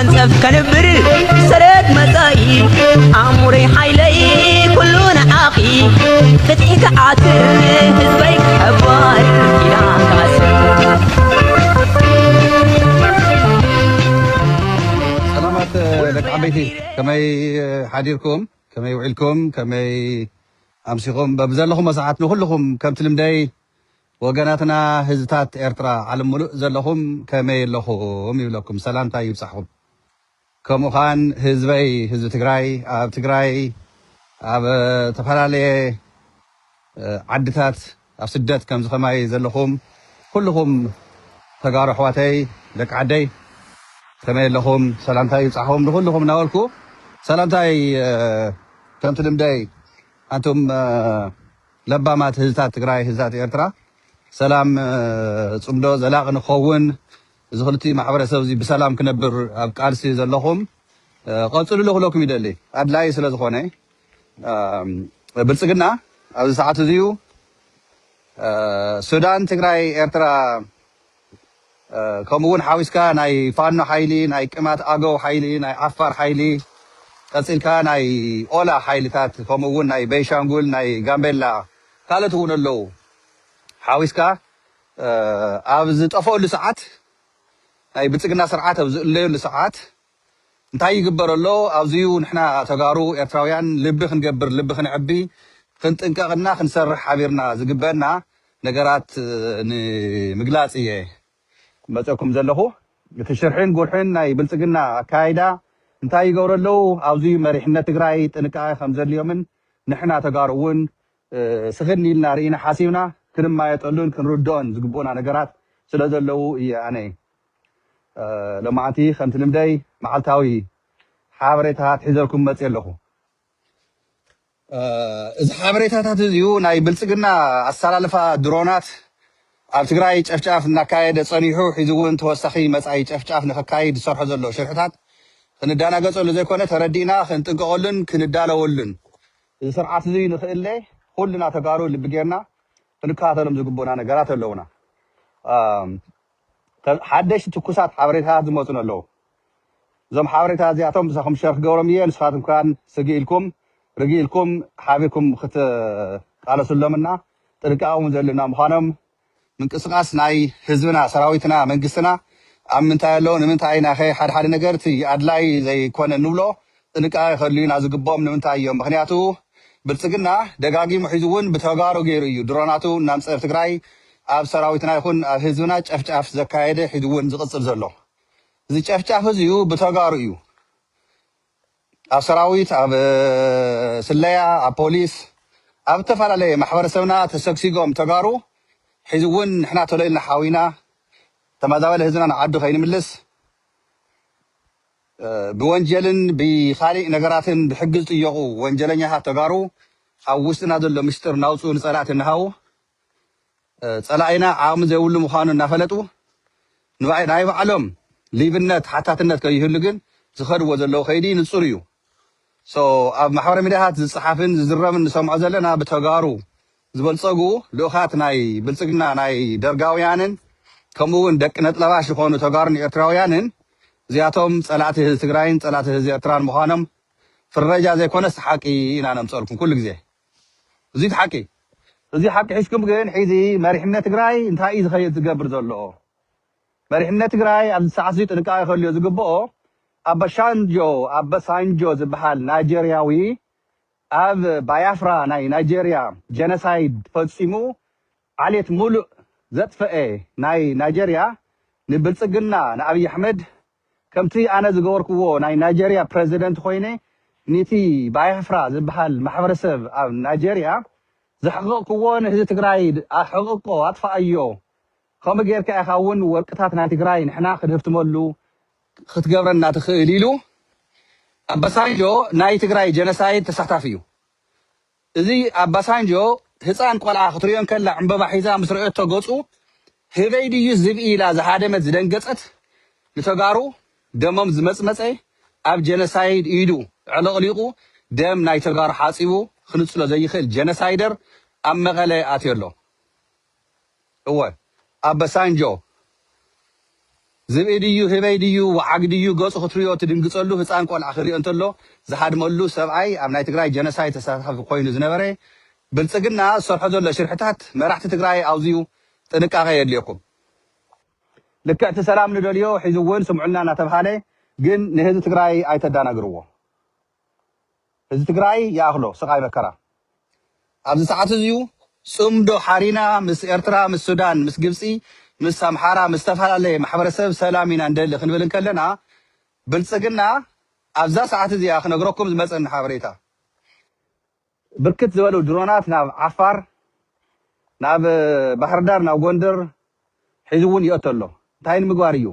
وانسف كنبر سرد مزاي عمري حيلي كلنا عاقي فتحك عاتر هزبيك حبار إلى كاسر. سلامات لك عبيتي كما حديركم كما يوعلكم كما أمسيكم ببزلهم مساعتنا كلهم كم تلمداي وجناتنا هزتات إرترا على ملء زلهم كما يلهم يقولكم سلام طيب صحهم كم خان هزب تجراي أب تجراي أب تفعلي عدتات أب سدات كم زخماي زلهم كلهم تجار حواتي لك عدي كما لهم سلام تاي صحهم كلهم ناولكو سلام تاي كم تلمداي أنتم لبامات هزات تجراي هزات إرترا سلام صمدو زلاق نخون زغلتي محبره سوزي بسلام كنبر ابقالسي زلهم قصلوا له لكم يدلي ادلاي سلازخونه بلصقنا ابز ساعات زيو سودان تግራይ ኤርትራ ከምውን ሓዊስካ ናይ ፋኖ ሓይሊ ናይ ቅማት ኣገው ሓይሊ ናይ ዓፋር ሓይሊ ቀጽልካ ናይ ኦላ ሓይልታት ከምውን ናይ ቤሻንጉል ናይ ጋምቤላ ካልኦት እውን ኣለው حاويسكا أبز طفول ساعات أي بتسقنا سرعات أبز الليل ساعات انتهي يقبر الله أبزيو نحنا تجارو إرتراويان لبخن جبر لبخن عبي كنت إنك غنا خنسرح حبيرنا زقبنا نجارات مجلات إيه بتأكم زلهو بتشرحين قولحين أي بتسقنا كايدا انتهي يقبر الله أبزيو مريحنا تجراي إنك خمسة اليومن نحنا تجارون سخني لنا رينا حاسيبنا كرم ما يتقولون كنردون زقبونا نجارات سلازلو يعني لما عتي خمت المداي معلتاوي حابريتها تحذركم متيلهو إذا حابريتها تزيو ناي بلسقنا السلالفة درونات على تقراي تشاف نكايد صنيحو حيزون توسخي مسعي تشاف نكايد صرح زلو شرحتات خندانا قصو لزي كونه تردينا خنتنقولن كندالولن إذا سرعات زي نخيلي كلنا تقارو اللي بقيرنا فنكاتلهم زقبونا نجارات اللونا حدش تكوسات حبريتها زموتنا اللو زم حبريتها زي أتوم بسخم شرخ جورمية نسخاتم كان سجيلكم رجيلكم حابكم خت على سلمنا تلقاهم زلنا مخانم من قصقاس ناي حزبنا سراويتنا من قصنا عم من تايلون من تاينا خي حد نجارتي أدلاي زي كون النبلو تلقى خلينا زقبهم من تايهم مخنياتو بلصقنا دغاغي محيزون بتغارو غيريو دروناتو نانصر تግራይ ኣብ ሰራዊትና ይኹን ኣብ ህዝብና ጨፍጫፍ ዘካየደ ሒድውን ዝቅጽል ዘሎ እዚ ጨፍጫፍ እዚዩ በተጋሩ እዩ ኣብ ሰራዊት ኣብ ስለያ ኣብ ፖሊስ ኣብ ተፈላለየ ማሕበረሰብና ተሰግሲጎም ተጋሩ ሒድውን ንሕና ተለይልና ሓዊና ተማዛበለ ህዝብና ንዓዱ ከይንምልስ بوانجلن بخالق نجاراتن بحجز يجو وانجلني هاتجارو أو وسنا ذل مستر ناوسو نصرات النهاو صلاينا عام زي ولو مخان نفلتو نوعي نايف علم ليفنت حتى النت كي يهلقن زخر وزلو خيدي نصريو so أب محور مدهات الصحافين زرمن سمع زلنا بتجارو زبلصقو لوخات ناي بلصقنا ناي درجاويانن كمون دك نطلباش يكونوا تجارن إرتراويانن زياتهم صلاته تግራይን صلاته زياتران مخانم فرجا زي كونس حقي انا نمصلكم كل جزء زيد حقي حشكم جن حيزي مريحنا تግራይ انتاي زخيت تقبر زلو مريحنا تግራይ على ساعه زيت انقا يخليو زغبو ابسانجو زبحال نيجيرياوي اب بايافرا نيجيريا جينوسايد فصيمو عليت مولو زطفئ نيجيريا نبلصقنا نابي احمد كمتي أنا زجوركو نيجيريا بريزيدنت خويني نيتي بايفرا زبحال محبرسب أو نيجيريا زحقوكو نهزي تقراي حقوقو أطفأ أيو خام غير كأخاون ورقتاتنا تقراي نحنا خدرت مولو خد قبرنا تخيليلو أباسانجو ناي تقراي جينوسايد تسحتافيو زي أباسانجو هسان قلعة خطريون كلا عمبابا حيزا مسرعيت تقوصو هبيدي يزيب إيلا زحادمت زدنقصت لتقارو دمم زمصمصي اب جينوسايد يدو علقليقو دم ناي تغار حاصيبو خنصلو زي خل جينوسايدر ام مغله اتيرلو هو ابسانجو ዝብኢድዩ ህበይድዩ ወዓግድዩ ገጹ ክትሪኦ ትድንግፀሉ ህፃን ቆልዓ ክሪኦ እንተሎ ዝሃድመሉ ሰብኣይ ኣብ ናይ ትግራይ ጀነሳይድ ተሳታፊ ኮይኑ ዝነበረ ብልፅግና ዝሰርሖ ዘሎ ሽርሕታት መራሕቲ ትግራይ ኣውዝዩ ጥንቃቐ የድልየኩም ልክዕቲ ሰላም ንደልዮ ሒዙ እውን ስምዑልና እናተባሃለ ግን ንህዝቢ ትግራይ ኣይተዳናግርዎ ህዝቢ ትግራይ ይኣኽሎ ስቃይ መከራ ኣብዚ ሰዓት እዚዩ ጽምዶ ሓሪና ምስ ኤርትራ ምስ ሱዳን ምስ ግብፂ ምስ ኣምሓራ ምስ ዝተፈላለየ ማሕበረሰብ ሰላም ኢና እንደሊ ክንብል ከለና ብልፅግና ኣብዛ ሰዓት እዚኣ ክነግረኩም ዝመፀኒ ሓበሬታ ብርክት ዝበሉ ድሮናት ናብ ዓፋር ናብ ባህርዳር ናብ ጎንደር ሒዙ እውን ይእቶ ኣሎ እንታይ ንምግባር እዩ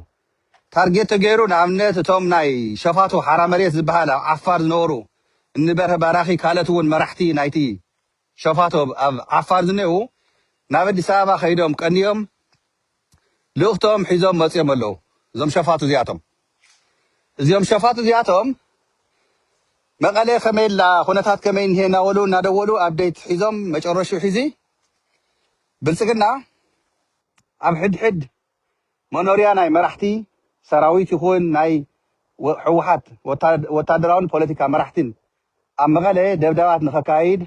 ታርጌት ተገይሩ ንኣብነት እቶም ናይ ሸፋቶ ሓራ መሬት ዝበሃል ኣብ ዓፋር ዝነበሩ እንበርሀ ባራኺ ካልኦት እውን መራሕቲ ናይቲ ሸፋቶ ኣብ ዓፋር ዝኔው ናብ ኣዲስ ኣበባ ከይዶም ቀኒዮም ልእኽቶም ሒዞም መፅኦም ኣለዉ እዞም ሸፋቱ እዚኦም ሸፋቱ እዚኣቶም መቐለ ከመይ ላ ኩነታት ከመይ እንሄ እናደወሉ ኣብዴት ሒዞም መጨረሹ ሒዚ ብልፅግና ኣብ ሕድሕድ መኖርያ ናይ መራሕቲ ሰራዊት ይኹን ናይ ሕወሓት ወታደራውን ፖለቲካ መራሕትን ኣብ መቐለ ደብዳባት ንኸካይድ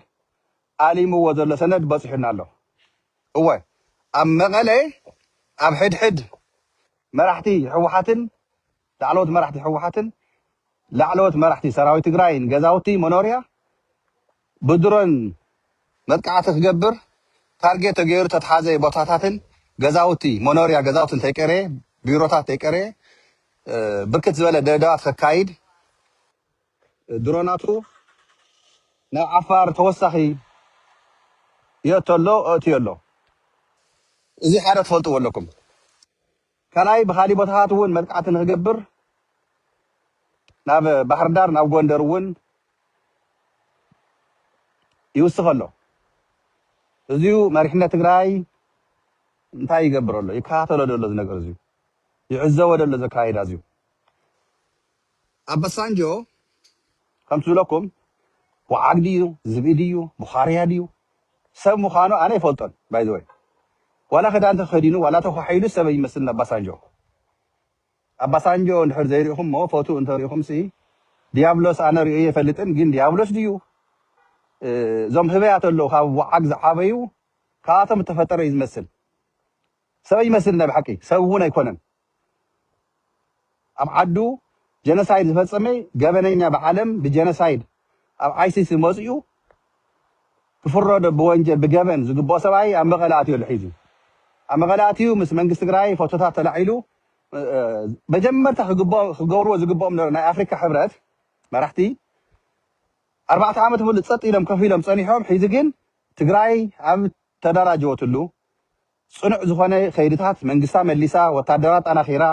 ኣሊምዎ ዘሎ ሰነድ በፂሑና ኣሎ እወ ኣብ መቐለ ኣብ ሕድሕድ መራሕቲ ሕወሓትን ላዕለዎት መራሕቲ ሕወሓትን ላዕለዎት መራሕቲ ሰራዊት ትግራይን ገዛውቲ መኖርያ ብድሮን መጥቃዕቲ ክገብር ታርጌት ተገይሩ ተተሓዘ ቦታታትን ገዛውቲ መኖርያ ገዛውትን ተይቀረ ቢሮታት ተይቀረ ብርክት ዝበለ ደብዳባት ከካይድ ድሮናቱ ናብ ዓፋር ተወሳኺ የእቶ ኣሎ እእትዮ ኣሎ እዚ ሓደ ትፈልጥዎ ኣለኩም ካልኣይ ብካሊእ ቦታታት እውን መጥቃዕቲ ንክገብር ናብ ባህርዳር ናብ ጎንደር እውን ይውስኽ ኣሎ እዚኡ መሪሕነት ትግራይ እንታይ ይገብር ኣሎ ይከታተሎ ዘሎ እዚ ነገር እዚኡ ይዕዘቦ ዘሎ ዘካይዳ እዚኡ ኣባሳንጆ ከምቲ ዝብለኩም ወዓግ ድዩ ዝብኢ ድዩ ቡኻርያ ድዩ ሰብ ምዃኑ ኣነ ይፈልጦን ባይ ዘ ወይ ዋላ ክዳን ተኸዲኑ ዋላ ተኳሒሉ ሰብ ይመስል ኣባሳንጆ እንድሕር ዘይሪኢኹም ሞ ፎቶ እንተሪኢኹም ሲ ዲያብሎስ ኣነ ሪኦ የፈልጥን ግን ዲያብሎስ ድዩ እዞም ህበያት ኣለዉ ካብ ወዓግ ዝዓበዩ ካብኣቶም እተፈጠረ እዩ ዝመስል ሰብ ይመስል ናይ ብሓቂ ሰብ እውን ኣይኮነን ኣብ ዓዱ ጀነሳይድ ዝፈፀመ ገበነኛ ብዓለም ብጀነሳይድ ኣብ ኣይሲሲ መፅኡ ክፍረዶ ብወንጀል ብገበን ዝግብኦ ሰብኣይ ኣብ መቐለ ኣትዩ ኣሎ ሒዙ ኣብ መቐለ ኣትዩ ምስ መንግስቲ ትግራይ ፎቶታት ተላዒሉ መጀመርታ ክገብርዎ ዝግብኦም ናይ ኣፍሪካ ሕብረት መራሕቲ 4 ዓመት ሙሉ ፀጥ ኢሎም ከፍ ኢሎም ፀኒሖም ሒዚ ግን ትግራይ ኣብ ተደራጀወትሉ ፅኑዕ ዝኾነ ከይድታት መንግስታ መሊሳ ወታደራት ጠናኺራ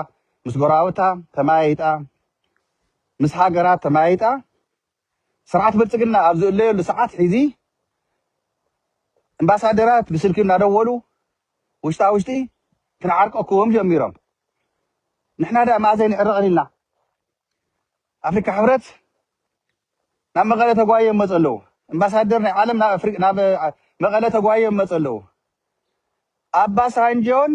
ምስ ጎራብታ ተማያይጣ ምስ ሃገራት ተማያይጣ ስርዓት ብልፅግና ኣብ ዝእለየሉ ሰዓት ሒዚ ኣምባሳደራት ብስልኪ እናደወሉ ውሽጣ ውሽጢ ክንዓርቀኩም ጀሚሮም ንሕና ዳ ማእዘይ ንዕርቕን ኢልና ኣፍሪካ ሕብረት ናብ መቐለ ተጓዮም መፅ ኣለዉ ኣምባሳደር ናይ ዓለም ናብ መቐለ ተጓዮም መፅ ኣለዉ ኣባሳንጆን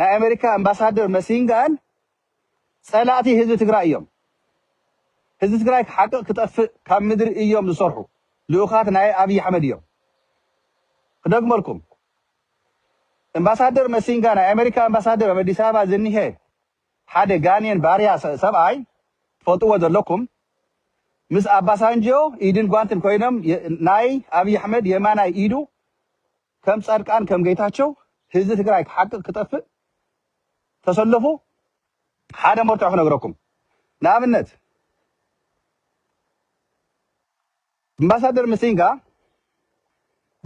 ናይ ኣሜሪካ ኣምባሳደር መሲንጋን ፀላእቲ ህዝቢ ትግራይ እዮም ህዝቢ ትግራይ ክሓቅቕ ክጠፍእ ካብ ምድሪ እዮም ዝሰርሑ ልኡኻት ናይ ኣብይ ኣሕመድ እዮም ክደግመልኩም ኣምባሳደር መሲንጋ ናይ ኣሜሪካ ኣምባሳደር ኣብ ኣዲስ ኣበባ ዝኒሄ ሓደ ጋንየን ባርያ ሰብኣይ ትፈልጥዎ ዘለኩም ምስ ኣባሳንጆ ኢድን ጓንትን ኮይኖም ናይ ኣብይ ኣሕመድ የማናይ ኢዱ ከም ጻድቃን ከም ጌታቸው ህዝቢ ትግራይ ክሓቅቕ ክጠፍእ ተሰለፉ ሓደ መርትዖ ክነግረኩም ንኣብነት ኣምባሳደር መሲንጋ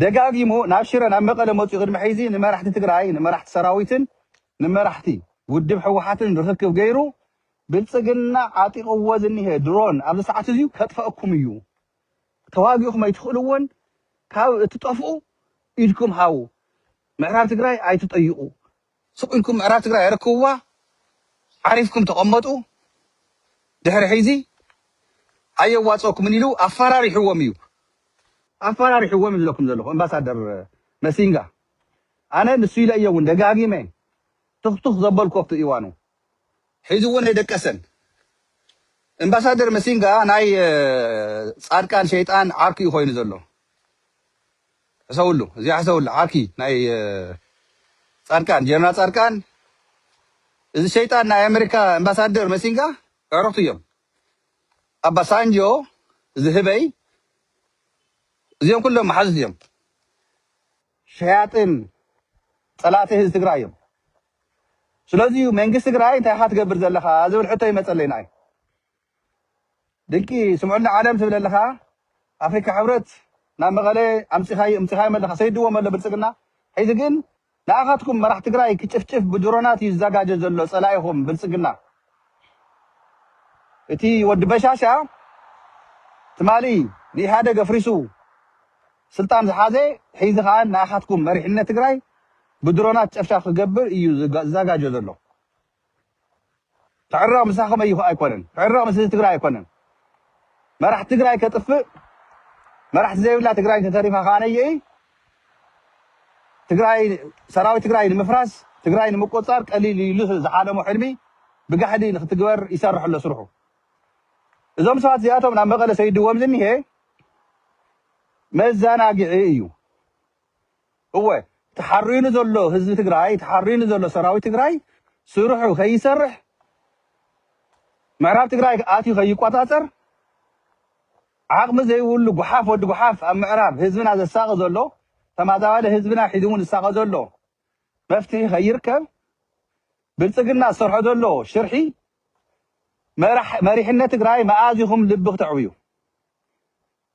ደጋጊሙ ናብ ሽረ ናብ መቐለ መፅኡ ቅድሚ ሕዚ ንመራሕቲ ትግራይ ንመራሕቲ ሰራዊትን ንመራሕቲ ውድብ ሕወሓትን ርክክብ ገይሩ ብልፅግና ዓጢቕዎ ዝኒሄ ድሮን ኣብዚ ሰዓት እዚዩ ከጥፈአኩም እዩ ተዋጊኡኩም ኣይትኽእልዎን ካብ እትጠፍኡ ኢድኩም ሃው ምዕራብ ትግራይ ኣይትጠይቁ ስቁኢልኩም ምዕራብ ትግራይ ኣይረክብዋ ዓሪፍኩም ተቐመጡ ድሕሪ ሕዚ ኣየዋፀኩምን ኢሉ ኣፈራሪሕዎም እዩ ኣፈራሪሕዎም እዩ ዝለኩም ዘለኹ ኣምባሳደር መሲንጋ ኣነ ንሱ ኢለ እየ እውን ደጋጊመ تخ زبل كوفت إيوانو حيزون يدكسن امباسادر مسينغا ناي صاركان شيطان عاركي يخوين زلو اسولو زي حسولو عاركي ناي صاركان جنرال صاركان إذا شيطان ناي أمريكا امباسادر مسينغا عرفتو يوم أبا سانجو ذهبي زيهم كلهم محزز يوم شياطين صلاته استقراء يوم سلازيو منجس استقراء انت حات قبر زلخا زول حتى يمثل لنا دنكي سمعنا عالم تبل لها افريكا حبرت نام مغالي امتخاي ملخا سيدو وملا بلصقنا حيث ግን ناخاتكم مرح تقراي كچفچف بدرونات يزاغاج زلو صلايهم بلصقنا اتي ود بشاشا تمالي لي هذا قفريسو سلطان زحازي حيث خان ناخاتكم مرحنا تقراي بدرونات چفشاف خقبر ايو زاغاج زلو تعرى مساخم ايو ايكونن تعرى مساخ تقراي ايكونن مرح تقراي كطفء مرح زي ولا تقراي تتريفا خانيه تقراي سراوي تقراي المفراس تقراي المقصار قليل يلو زعالمو حلمي بقحدي نختقبر يسرح له سرحو اذا سوات زياتهم نعم مقاله سيد ومزني هي مزاناقعي ايو هو تحرين زلو حزب تقراي تحرين زلو سراوي تقراي سرحو خيسرح معراب تقراي اتي خيقاطاطر عقم زي يقول غحاف ود غحاف ام معراب حزبنا زساق زلو تمازاله حزبنا حيدون زساق زلو مفتي خيركب بلصقنا سرحو زلو شرحي مريحنا تقراي مآزيهم لب تعويو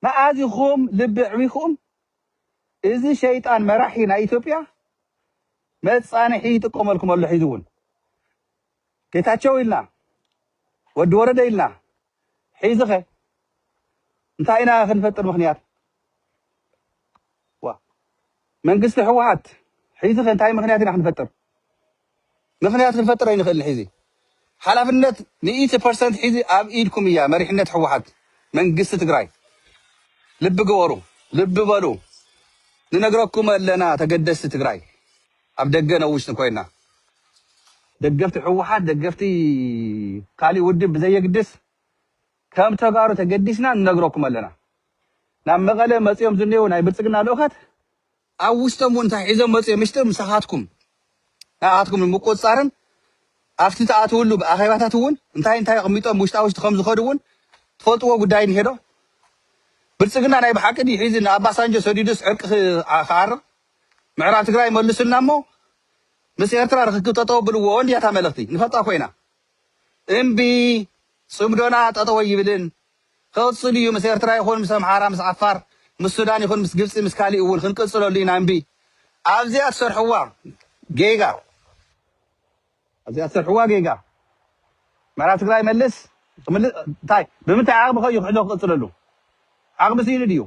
مآزيهم لب عويكم إذا شيطان مرحينا إثيوبيا ما تصانحي تقوم لكم اللي حيدون كيتاتشو إلنا ود ورد إلنا حيزخه انتاينا خنفتر مخنيات وا منقست حوات حيزخه انتاي مخنياتنا خنفتر مخنيات خنفتر اين خل حيزي حلفنت 100% حيزي اب ايدكم يا مريحنت حوات منقست تقراي لب قورو لب بلو ننقركم لنا تقدست تقراي اب دقنا وش نكوينا دقفت حوات دقفتي قالي ودي بزي قدس كم تقارو تقدسنا ننقركم لنا نعم مغالي مصيوم زنيو ناي بلصقنا لوخات اوشتم وانت حيزم مصيوم مشتم مساحاتكم ناعاتكم المقصارن افتي تاعتولو باخيباتاتون انتاي قميطو مشتاوش تخمز خدون تفلطو غداي نهدو بلصقنا ناي بحقدي حيزنا اباسانجو سديدس عرق خار معرات تግራይ መልስና ሞ ምስ ኤርትራ ርክክብ ጠጠው ብልዎ እንዲያ ታመለክቲ ንፈጣ ኮይና እምቢ ጽምዶና ጠጠው ይብልን ከጽል እዩ ምስ ኤርትራ ይኹን ምስ አምሓራ ምስ ዓፋር ምስ ሱዳን ይኹን ምስ ግብጽ ምስ ካሊ እውን ክንቅጽለሉ ኢና እምቢ ኣብዚያ ትሰርሕዋ ጌጋ ኣብዚያ ትሰርሕዋ ጌጋ معرات تግራይ መልስ እንታይ ብምንታይ ዓቕሚ ኸ ይኽእሎ ክቅጽለሉ ዓቕሚ ሲሉ ድዩ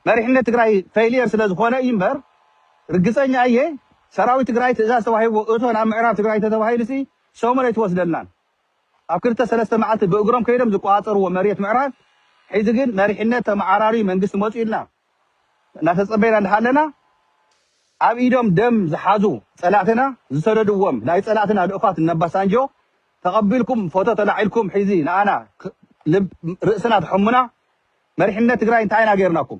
መሪሕነት ትግራይ ፌይሊየር ስለዝኾነ ይምበር ርግጸኛ እየ ሰራዊት ትግራይ ትእዛዝ ተዋሂቦ እቶን ኣብ ምዕራብ ትግራይ ተተዋሂልሲ ሶመሬ ትወስደልናን ኣብ ክልተ ሰለስተ መዓልቲ ብእግሮም ከይዶም ዝቋፀርዎ መሬት ምዕራብ ሒዚ ግን መሪሕነት ተመዓራሪ መንግስቲ መፅኡ ኢልና እናተፀበይና እንዳሃለና ኣብ ኢዶም ደም ዝሓዙ ፀላእትና ዝሰደድዎም ናይ ፀላእትና ልኡኻት ነባሳንጆ ተቐቢልኩም ፎቶ ተላዒልኩም ሒዚ ንኣና ርእስና ትሕሙና መሪሕነት ትግራይ እንታይ ኢና ገይርናኩም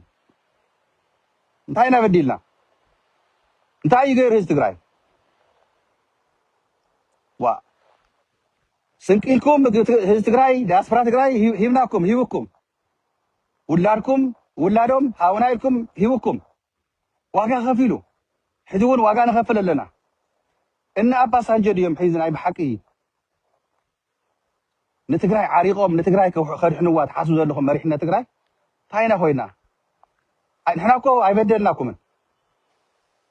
እንታይ ኢና በዲልና እንታይ ይገይር ህዝብ ትግራይ ዋ ስንቂልኩም ህዝብ ትግራይ ዲያስፖራ ትግራይ ሂብናኩም ሂብኩም ውላድኩም ውላዶም ሃውናይልኩም ሂብኩም ዋጋ ከፊሉ ሕዚ እውን ዋጋ ንኸፍል ኣለና እነ ኣባሳንጆ ድዮም ሒዚ ናይ ብሓቂ ንትግራይ ዓሪቆም ንትግራይ ከድሕንዋ ትሓስቡ ዘለኹም መሪሕነት ትግራይ እንታይ ኢና ኮይና ንሕና እኮ ኣይበደልናኩምን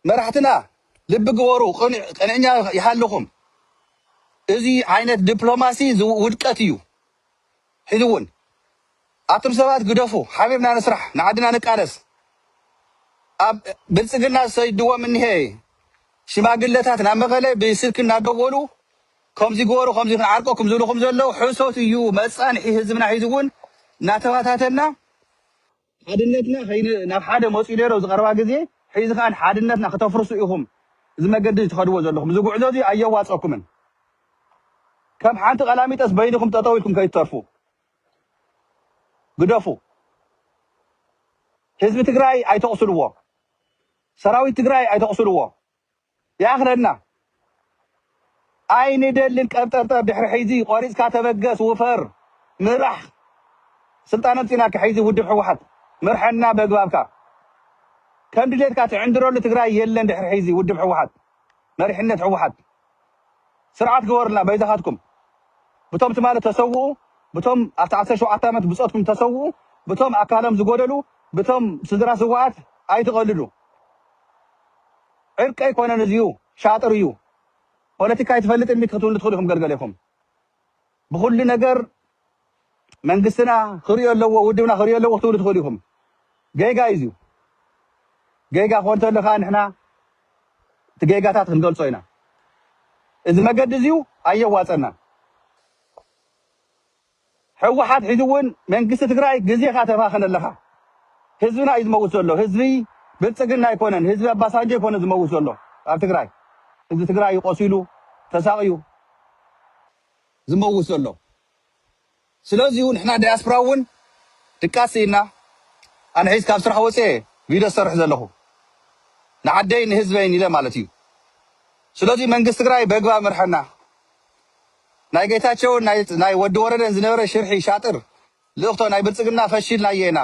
መራሕትና ልብ ግበሩ ቀንዕኛ ይሃልኹም እዚ ዓይነት ዲፕሎማሲ ውድቀት እዩ ሕዚ እውን ኣቶም ሰባት ግደፉ ሓቢብና ንስራሕ ንዓድና ንቃለስ ኣብ ብልፅግና ዝሰይድዎም እኒሄ ሽማግለታት ናብ መቐለ ብስልክ እናደወሉ ከምዚ ግበሩ ከምዚ ክንዓርቆኩም ዝብልኩም ዘለዉ ሕሶት እዩ መፃንሒ ህዝብና ሒዚ እውን እናተባታተና ሓድነትና ናብ ሓደ መፅኡ ነይሮ ዝቐረባ ግዜ ሒዚ ከዓ ሓድነትና ከተፍርሱ ኢኹም እዚ መገዲ ትኸድዎ ዘለኹም እዚ ጉዕዞ እዚ ኣየዋፀኩምን ከም ሓንቲ ቀላሚጠስ በይንኩም ጠጠው ኢልኩም ከይትተርፉ ግደፉ ህዝቢ ትግራይ ኣይተቕስልዎ ሰራዊት ትግራይ ኣይተቕስልዎ ያኽለና ኣይንደልን ቀብጠርጠር ድሕሪ ሒዚ ቆሪፅካ ተበገስ ውፈር ምራሕ ስልጣን ኣምፂና ክሒዚ ውድብ ሕወሓት ምርሐና በግባብካ ከም ድሌትካ ትዕንድረሉ ትግራይ የለን ድሕሪ ሒዚ ውድብ ሕወሓት መሪሕነት ሕወሓት ስርዓት ግበሩልና በይዛኻትኩም بتوم تمالة تسووا بتوم أفتح شو عتامة بصوتكم تسووا بتوم أكلام زجودلو بتوم سدرا سوات أي تقللو عرق أي كونا نزيو شاطر يو بوليتيكا يتفلت إنك تقول تدخلهم قرقلكم بقول لنا جر من قصنا خريو لو ودونا خريو لو تقول تدخلهم جاي جايزيو جاي جا خوان تقول خان إحنا تجاي جاتات خندول صينا إذا ما قد زيو أيه واسنا ሕወሓት ሒዙውን መንግስቲ ትግራይ ግዜ ካተፋኸነ ኣለኻ ህዝብና እዩ ዝመውት ዘሎ ህዝቢ ብልፅግና ኣይኮነን ህዝቢ ኣባሳንጆ ይኮነ ዝመውት ዘሎ ኣብ ትግራይ ህዝቢ ትግራይ ይቆሲሉ ተሳቕዩ ዝመውት ዘሎ ስለዚ ንሕና ዳያስፖራ እውን ድቃሲ ኢና ኣነ ሒዝ ካብ ስራሕ ወፅአ ቪድዮ ዝሰርሕ ዘለኹ ንዓደይ ንህዝበይን ኢለ ማለት እዩ ስለዚ መንግስቲ ትግራይ በግባብ ምርሐና ናይ ጌታቸው ናይ ወዲ ወረደን ዝነበረ ሽርሒ ሻጥር ልእኽቶ ናይ ብልፅግና ፈሺልና እየና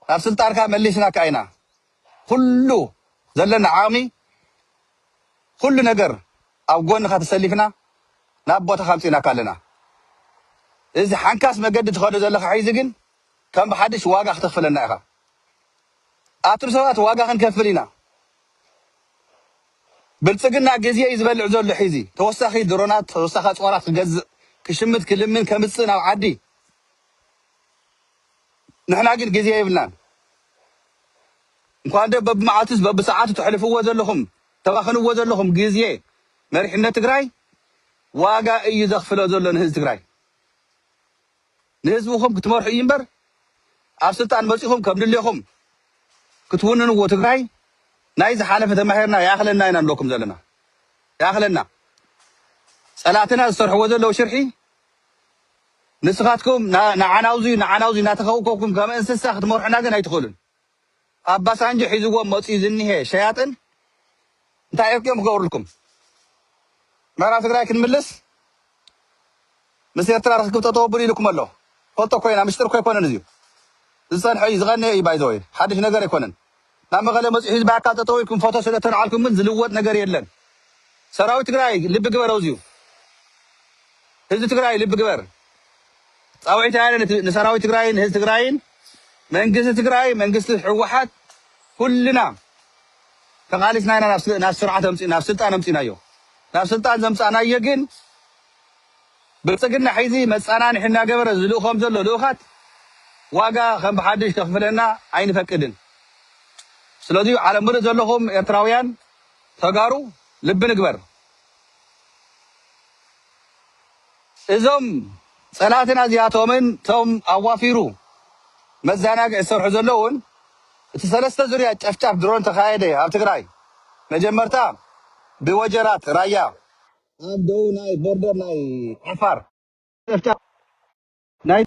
ናብ ስልጣንካ መሊስና ካይና ኩሉ ዘለና ዓቕሚ ኩሉ ነገር ኣብ ጎንኻ ተሰሊፍና ናብ ቦታኻ ምፂናካ ኣለና እዚ ሓንካስ መገዲ ትኸዶ ዘለኻ ሒዚ ግን ከም ብሓድሽ ዋጋ ክትኽፍለና ኢኻ ኣቱር ሰባት ዋጋ ክንከፍል ኢና ብልፅግና ግዜ እዩ ዝበልዕ ዘሎ ሒዚ ተወሳኺ ድሮናት ተወሳኺ ጾራት ክገዝእ ክሽምት ክልምን ከምፅእ ናብ ዓዲ ንሕና ግን ግዜ የብልናን እንኳን ደ በብመዓልቱስ በብሰዓቱ ትሕልፍዎ ዘለኹም ተባኽንዎ ዘለኹም ግዜ መሪሕነት ትግራይ ዋጋ እዩ ዘኽፍሎ ዘሎ ንህዝቢ ትግራይ ንህዝብኹም ክትመርሑ እዩ እምበር ኣብ ስልጣን መፂኹም ከም ድሌኹም ክትውንንዎ ትግራይ ናይ ዝሓለፈ ተማሂርና ያኽለና ኢና ንብለኩም ዘለና ያኽለና ፀላእትና ዝሰርሕዎ ዘለዉ ሽርሒ ንስኻትኩም ንዓናውዙ እናተኸውከኩም ከም እንስሳ ክትመርሑና ግን ኣይትኽእሉን ኣባሳንጆ ሒዝዎም መፂኡ ዝኒሄ ሸያጥን እንታይ እዮም ክገብሩልኩም ምዕራብ ትግራይ ክንምልስ ምስ ኤርትራ ርክብ ጠጠው ኣቢሉ ኢልኩም ኣሎ ፈልጦ ኮይና ምስጢር እኮ ኣይኮነን እዚዩ ዝፀንሐ እዩ ዝቐነየ እዩ ባይዘወይ ሓድሽ ነገር ኣይኮነን ናብ መቐለ መፂኡ ህዝቢ ኣካል ጠጠው ኢልኩም ፎቶ ስለተረዓልኩም ግን ዝልወጥ ነገር የለን ሰራዊት ትግራይ ልቢ ግበር ኣውዝዩ ህዝቢ ትግራይ ልቢ ግበር ፃውዒት ያለ ንሰራዊት ትግራይን ህዝቢ ትግራይን መንግስቲ ትግራይ መንግስቲ ሕወሓት ኩልና ተቃሊስና ኢና ናብ ስርዓት ናብ ስልጣን ኣምፂናዮ ናብ ስልጣን ዘምፃናዮ ግን ብልፅግና ሒዚ መፃናንሒ እናገበረ ዝልእኾም ዘሎ ልኡኻት ዋጋ ከም ብሓድሽ ከኽፍለና ኣይንፈቅድን ስለዚ ዓለም ምሉእ ዘለኹም ኤርትራውያን ተጋሩ ልቢ ንግበር እዞም ፀላእትና እዚኣቶምን ቶም ኣዋፊሩ መዘናግዒ ዝሰርሑ ዘለውን እቲ ሰለስተ ዙርያ ጨፍጫፍ ድሮን ተካየደ ኣብ ትግራይ መጀመርታ ብወጀራት ራያ ኣብ ደቡብ ናይ ቦርደር ናይ ዓፋር ጨፍጫፍ ናይ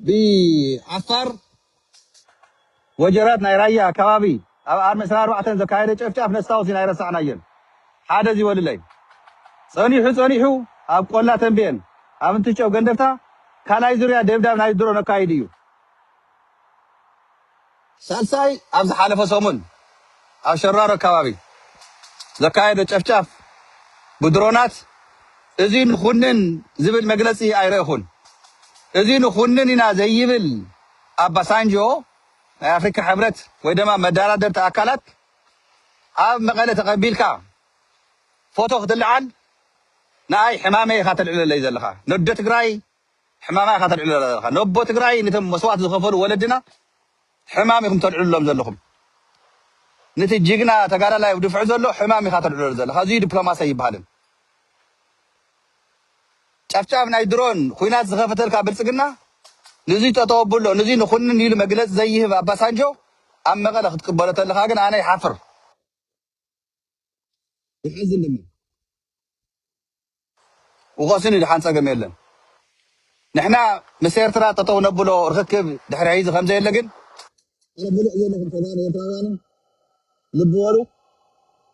ብዓፋር ወጀራት ናይ ራያ ከባቢ ኣብ ኣርመ 24 ዘካየደ ጨፍጫፍ ነስታውሲ ናይ ረሳዕናየን ሓደ ዝበልለይ ፀኒሑ ኣብ ቆላ ተንቤን ኣብ እንትጨው ገንደፍታ ካልኣይ ዙርያ ደብዳብ ናይ ድሮ ነካይድ እዩ ሳልሳይ ኣብ ዝሓለፈ ሰሙን ኣብ ሸራሮ ከባቢ ዘካየደ ጨፍጫፍ ብድሮናት እዚ ንኹንን ዝብል መግለፂ ኣይረእኹን እዚ ንኹንን ኢና ዘይብል ኣባሳንጆ ናይ ኣፍሪካ ሕብረት ወይ ድማ መደራደርቲ ኣካላት ኣብ መቐለ ተቐቢልካ ፎቶ ክትልዓል ንኣይ ሕማመይ ኢኻ ተልዕለለይ ዘለኻ ነዶ ትግራይ ሕማማ ኢኻ ተልዕለለ ዘለኻ ነቦ ትግራይ ነቶም መስዋዕት ዝኸፈሉ ወለድና ሕማም ኢኹም ተልዕልሎም ዘለኹም ነቲ ጅግና ተጋዳላይ ድፍዑ ዘሎ ሕማም ኢኻ ተልዕለሉ ዘለኻ እዙይ ዲፕሎማሲ ይበሃልን ጨፍጫፍ ናይ ድሮን ኩናት ዝኸፈተልካ ብልፅግና ንዙይ ጠጠው ኣቢሎ ንዙይ ንኹንን ኢሉ መግለፂ ዘይህብ ኣባሳንጆ ኣብ መቐለ ክትቅበሎ ተለኻ ግን ኣነ ይሓፍር يحزن لما وغسن دحان صقم يلن نحنا مسيرتنا تطو نبلو ركب دحر عيز خمسة يلا جن أنا بقول يلا كمان يطلعون لبولو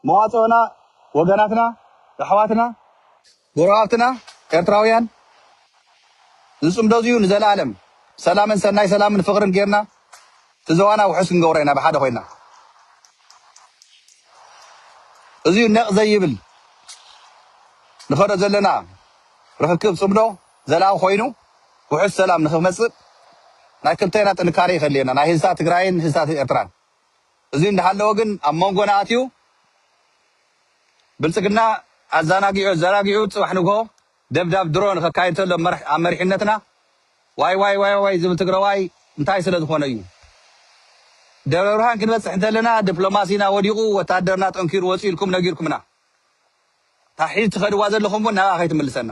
مواطننا وجناتنا أحواتنا قرابتنا إرتراويان نسوم دوزيو نزل العالم سلام سناي سلام فقر غيرنا تزوانا وحسن قورينا بحدا خوينا ازيو نق زي يبل نخرج زلنا ركب صمدو زلاو خوينو وحس سلام نخمص ናይ ክልተና ጥንካሬ ይኸልየና ናይ ህዝታት ትግራይን ህዝታት ኤርትራን እዚ እንዳሃለወ ግን ኣብ መንጎና ኣትዩ ብልጽግና ዘናጊዑ ጽባሕ ንግሆ ደብዳብ ድሮን ከካይድ ተሎ ኣብ መሪሕነትና ዋይ ዝብል ትግራዋይ እንታይ ስለ ዝኾነ እዩ ደብረ ብርሃን ክንበጽሕ እንተለና ዲፕሎማሲና ወዲቑ ወታደርና ጠንኪሩ ወፂኡ ኢልኩም ነጊርኩምና ታሒዝ ትኸድዋ ዘለኹም እውን ናብኣ ከይትምልሰና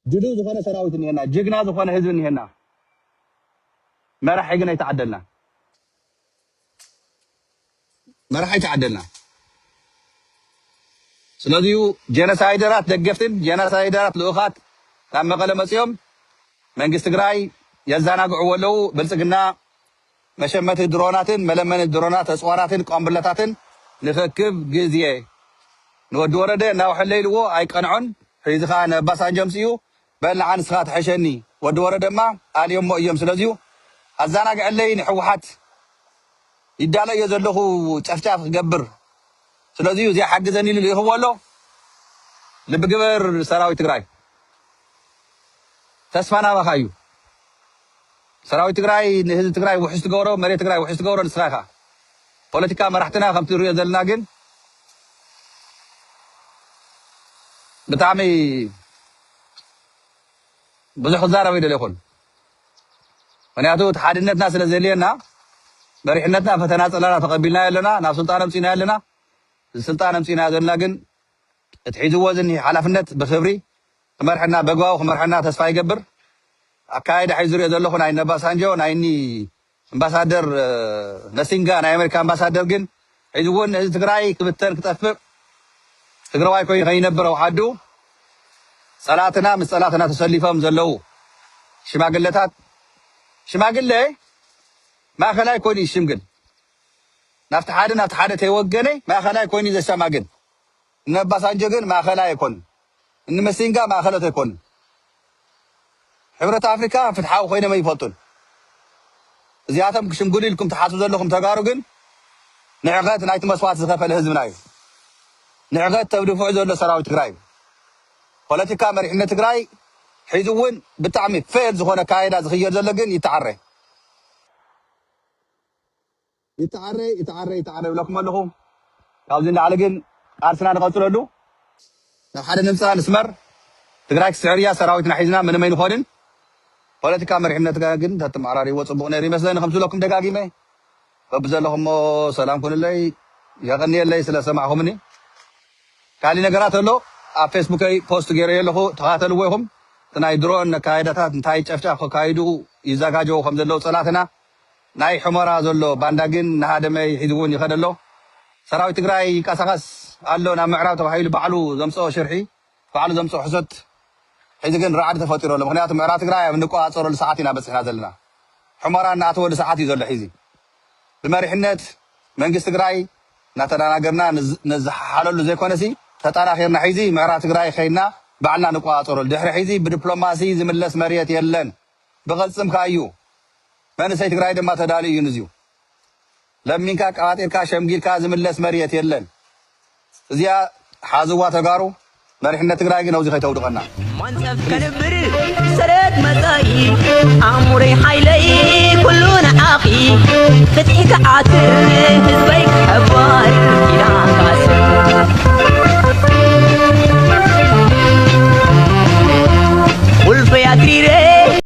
ድሉው ዝኾነ ሰራዊት እኒሄና ጅግና ዝኾነ ህዝቢ እኒሄና መራሒ ግን ኣይተዓደልና ስለዚሁ ጀነሳይደራት ደገፍትን ጀነሳይደራት ልኡኻት ናብ መቐለ መፅኦም መንግስቲ ትግራይ የዘናግዕዎ ኣለዉ ብልጽግና መሸመቲ ድሮናትን መለመኒ ድሮናት ተፅዋራትን ቆምብለታትን ንኽክብ ግዜ ንወዲ ወረደ እናውሕለይልዎ ኣይቀንዖን ሒዝኻ ነባሳንጆ ምፅኡ በልዓ ንስኻ ትሐሸኒ ወዲ ወረደማ ኣልዮሞ እዮም ስለዚሁ ኣዘናግዐለይ ንሕወሓት ይዳለዮ ዘለኹ ጨፍጫፍ ክገብር ስለዚሁ እዚኣ ሓግዘኒ ኢሉ ይኽዎ ኣሎ ልቢ ግበር ሰራዊት ትግራይ ተስፋ ናባኻ እዩ ሰራዊት ትግራይ ንህዝቢ ትግራይ ውሕስ ትገብሮ መሬት ትግራይ ውሕስ ትገብሮ ንስኻ ኢኻ ፖለቲካ መራሕትና ከምቲ ንሪኦ ዘለና ግን ብጣዕሚ ብዙሕ ክዛረብ ይደል ይኹን ምክንያቱ እቲ ሓድነትና ስለ ዘድልየና መሪሕነትና ፈተና ፀላና ተቐቢልና ኣለና ናብ ስልጣን ኣምፂና ኣለና ስልጣን ኣምፂና ዘለና ግን እቲ ሒዝዎ ዝኒ ሓላፍነት ብክብሪ ክመርሐና በግባቡ ክመርሐና ተስፋ ይገብር ኣካይዳ ሒዙ ዝሪኦ ዘለኹ ናይ ነባሳንጆ ናይኒ ኣምባሳደር ነሲንጋ ናይ ኣሜሪካ ኣምባሳደር ግን ሒዙ እውን ህዝቢ ትግራይ ክብተን ክጠፍእ ትግራዋይ ኮይኑ ከይነብር ኣብ ዓዱ ፀላትና ምስ ፀላትና ተሰሊፎም ዘለው ሽማግለታት ሽማግለ ማእኸላይ ኮይኑ ይሽምግል ናብቲ ሓደ ተይወገነ ማእኸላይ ኮይኑ ዘሸማግል ነባሳንጆ ግን ማእኸላይ ኣይኮን ንመሲንጋ ማእኸለት ኣይኮን ሕብረት ኣፍሪካ ፍትሓዊ ኮይኖም ኣይፈልጡን እዚኣቶም ክሽምግሉ ኢልኩም ትሓስቡ ዘለኹም ተጋሩ ግን ንዕቐት ናይቲ መስዋዕት ዝኸፈለ ህዝብና እዩ ንዕቐት ተብድፍዑ ዘሎ ሰራዊት ትግራይ ፖለቲካ መሪሕነት ትግራይ ሒዙ እውን ብጣዕሚ ፌር ዝኾነ ካይዳ ዝኽየድ ዘሎ ግን ይተዓረ ይብለኩም ኣለኹ ካብዚ ንላዕሊ ግን ቃልስና ንቐፅለሉ ናብ ሓደ ንምፅኣ ንስመር ትግራይ ክስዕር እያ ሰራዊትና ሒዝና ምንም ኣይንኾንን ፖለቲካ መሪሕነት ግን ተተመዓራሪዎ ፅቡቕ ነይሩ ይመስለኒ ከም ዝብለኩም ደጋጊመ በቢ ዘለኹሞ ሰላም ኩንለይ የቐኒየለይ ስለ ሰማዕኹምኒ ካሊእ ነገራት ኣሎ ኣብ ፌስቡከይ ፖስት ገይረ ኣለኹ ተኸታተልዎ ኢኹም እቲ ናይ ድሮን ኣካይዳታት እንታይ ጨፍጫፍ ክካይዱ ይዘጋጀው ከም ዘለዉ ፀላትና ናይ ሕመራ ዘሎ ባንዳ ግን ናሃደመይ ሒዙ እውን ይኸድ ኣሎ ሰራዊት ትግራይ ይንቀሳቐስ ኣሎ ናብ ምዕራብ ተባሂሉ ባዕሉ ዘምፅኦ ሽርሒ ባዕሉ ዘምፅኦ ሕሶት ሕዚ ግን ረዓዲ ተፈጢሩ ኣሎ ምክንያቱ ምዕራብ ትግራይ ኣብ ንቆፃፀረሉ ሰዓት ኢና በፂሕና ዘለና ሕመራ እናኣተወሉ ሰዓት እዩ ዘሎ ሕዚ ብመሪሕነት መንግስቲ ትግራይ እናተናገርና ንዝሓሓለሉ ዘይኮነሲ ተጠናኺርና ሕዚ ምዕራብ ትግራይ ኸይድና ባዕልና ንቆፃፀረሉ ድሕሪ ሕዚ ብዲፕሎማሲ ዝምለስ መሬት የለን ብቕልፅምካ እዩ መንእሰይ ትግራይ ድማ ተዳልዩ እዩ ንዝዩ ለሚንካ ቀባጢርካ ሸምጊልካ ዝምለስ መሬት የለን እዚኣ ሓዝዋ ተጋሩ መሪሕነት ትግራይ ግን ኣብዚ ከይተውድቐና منصف كنبر سرد مزاي عمري حيلي كلنا عاقي فتحك عاتر هزبيك حباي